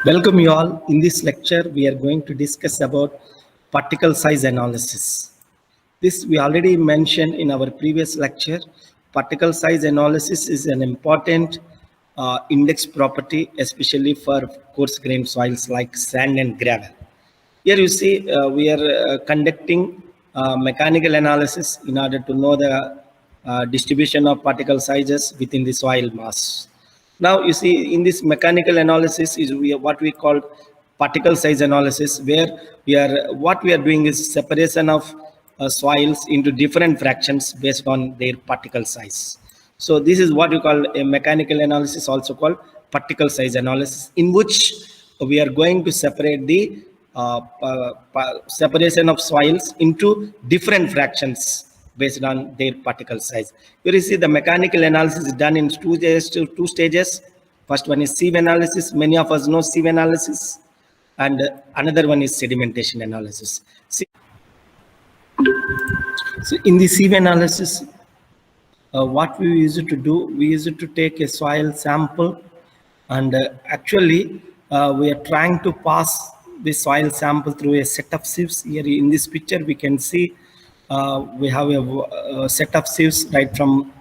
Welcome you all. In this lecture, we are going to discuss about particle size analysis. This we already mentioned in our previous lecture. Particle size analysis is an important index property, especially for coarse grained soils like sand and gravel. Here you see we are conducting mechanical analysis in order to know the distribution of particle sizes within the soil mass. Now you see in this mechanical analysis is what we call particle size analysis, where what we are doing is separation of soils into different fractions based on their particle size. So this is what we call a mechanical analysis, also called particle size analysis, in which we are going to separate the separation of soils into different fractions based on their particle size. Here you see the mechanical analysis is done in two stages. First one is sieve analysis. Many of us know sieve analysis, and another one is sedimentation analysis. So in the sieve analysis, what we used to do, we used to take a soil sample, and actually we are trying to pass the soil sample through a set of sieves. Here in this picture we can see we have a set of sieves right from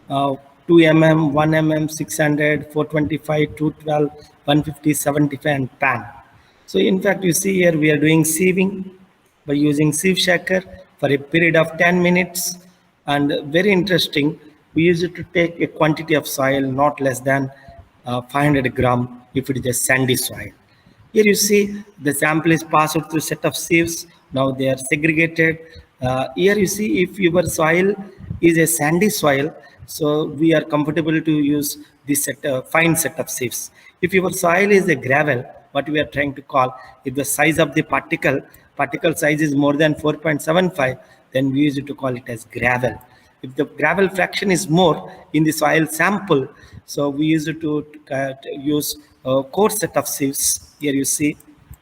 2 mm, 1 mm, 600, 425, 212, 150, 75 and pan. So in fact you see here we are doing sieving by using sieve shaker for a period of 10 minutes. And very interesting, we used to take a quantity of soil not less than 500 gram if it is a sandy soil. Here you see the sample is passed through a set of sieves. Now they are segregated. Here you see if your soil is a sandy soil, so we are comfortable to use this fine set of sieves. If your soil is a gravel, what we are trying to call, if the size of the particle size is more than 4.75, then we use it to call it as gravel. If the gravel fraction is more in the soil sample, so we use it to use a coarse set of sieves. Here you see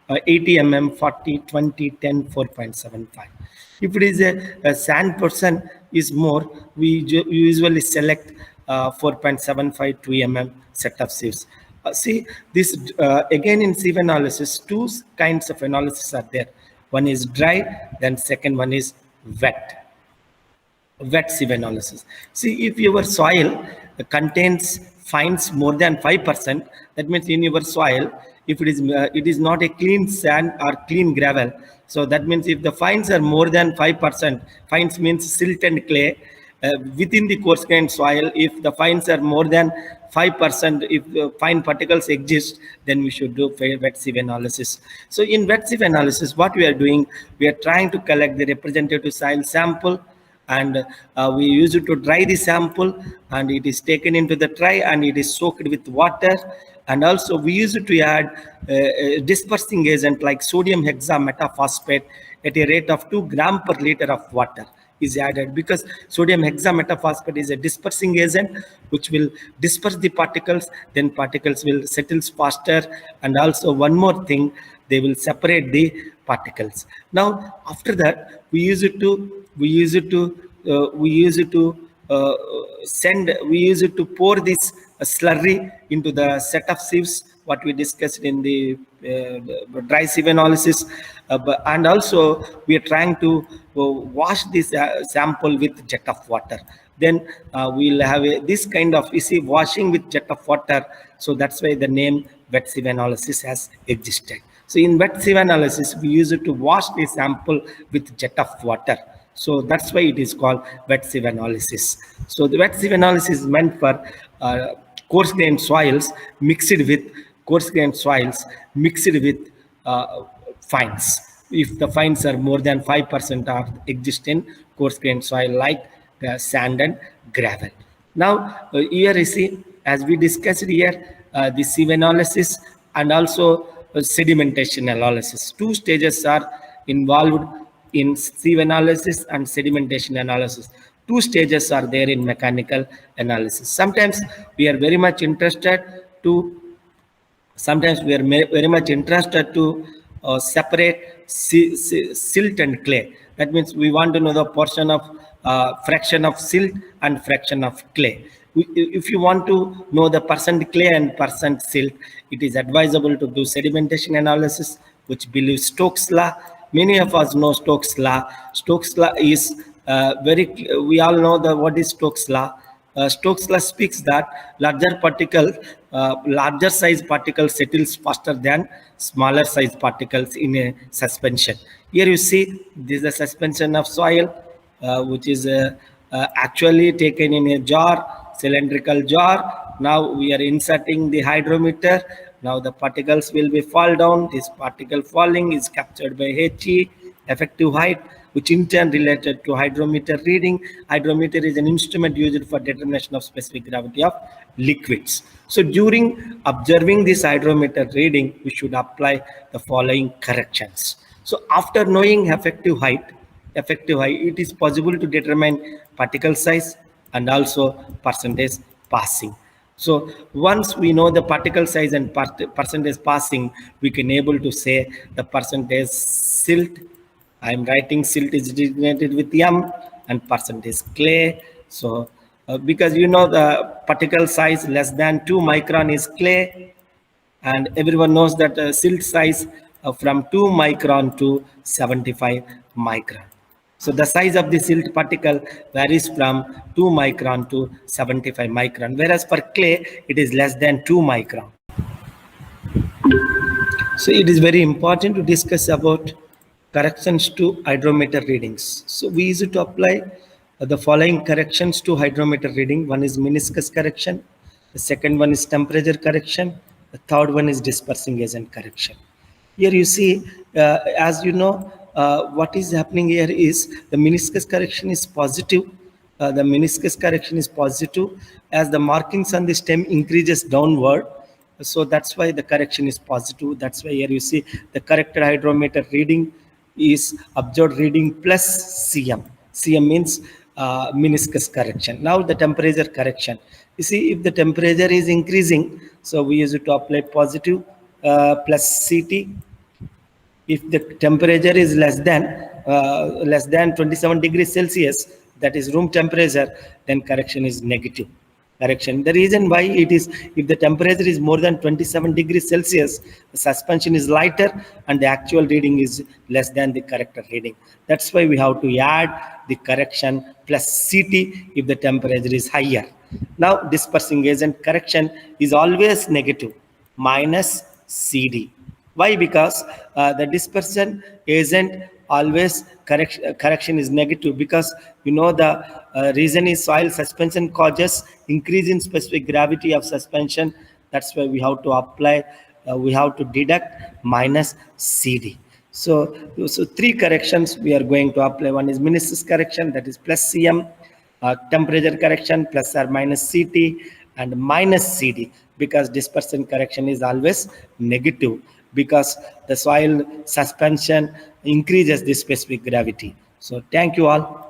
80 mm, 40, 20, 10, 4.75. If it is a sand percent is more, we usually select 4.75 2 mm set of sieves. See this again in sieve analysis, two kinds of analysis are there. One is dry, then second one is wet sieve analysis. See, if your soil contains fines more than 5%, that means in your soil, if it is not a clean sand or clean gravel, so that means if the fines are more than 5%, fines means silt and clay, within the coarse grained soil, if the fines are more than 5%, if fine particles exist, then we should do wet sieve analysis. So in wet sieve analysis, what we are doing, we are trying to collect the representative soil sample, and we use it to dry the sample, and it is taken into the tray and it is soaked with water. And also we use it to add a dispersing agent like sodium hexametaphosphate at a rate of 2 gram per liter of water is added, because sodium hexametaphosphate is a dispersing agent which will disperse the particles, then particles will settle faster, and also one more thing, they will separate the particles. Now after that we use it to pour this slurry into the set of sieves, what we discussed in the dry sieve analysis, and also we are trying to wash this sample with jet of water. Then we'll have this kind of, you see, washing with jet of water, so that's why the name wet sieve analysis has existed. So in wet sieve analysis, we use it to wash the sample with jet of water. So that's why it is called wet sieve analysis. So the wet sieve analysis is meant for coarse grained soils mixed with fines. If the fines are more than 5% are exist in coarse grained soil like sand and gravel. Now here you see, as we discussed here, the sieve analysis and also sedimentation analysis. Two stages are involved in sieve analysis and sedimentation analysis. Two stages are there in mechanical analysis. Sometimes we are very much interested to separate silt and clay. That means we want to know the portion of fraction of silt and fraction of clay. If you want to know the percent clay and percent silt, it is advisable to do sedimentation analysis, which believes Stokes law. Many of us know Stokes law. Stokes law is we all know what is Stokes law. Stokes law speaks that larger size particle settles faster than smaller size particles in a suspension. Here you see this is the suspension of soil, which is actually taken in a jar, cylindrical jar. Now we are inserting the hydrometer. Now the particles will be fall down. This particle falling is captured by HE, effective height, which in turn related to hydrometer reading. Hydrometer is an instrument used for determination of specific gravity of liquids. So during observing this hydrometer reading, we should apply the following corrections. So after knowing effective height, it is possible to determine particle size and also percentage passing. So once we know the particle size and percentage passing, we can able to say the percentage silt. I'm writing silt is designated with M and percentage clay. So because you know the particle size less than 2 micron is clay, and everyone knows that silt size from 2 micron to 75 micron. So the size of the silt particle varies from 2 micron to 75 micron, whereas for clay, it is less than 2 micron. So it is very important to discuss about corrections to hydrometer readings. So we used to apply the following corrections to hydrometer reading. One is meniscus correction. The second one is temperature correction. The third one is dispersing agent correction. Here you see, as you know, what is happening here is the meniscus correction is positive. The meniscus correction is positive as the markings on the stem increases downward. So that's why the correction is positive. That's why here you see the corrected hydrometer reading is observed reading plus CM. CM means meniscus correction. Now the temperature correction. You see, if the temperature is increasing, so we use it to apply positive plus CT. If the temperature is less than 27 degrees Celsius, that is room temperature, then correction is negative. Correction. The reason why it is, if the temperature is more than 27 degrees Celsius, the suspension is lighter and the actual reading is less than the corrected reading. That's why we have to add the correction plus CT if the temperature is higher. Now dispersing agent correction is always negative, minus CD. Why? Because the dispersion agent always correction is negative, because you know the reason is soil suspension causes increase in specific gravity of suspension. That's why we have to apply, we have to deduct minus CD. So three corrections we are going to apply. One is meniscus correction, that is plus CM, temperature correction plus or minus CT, and minus CD, because dispersion correction is always negative, because the soil suspension increases the specific gravity. So thank you all.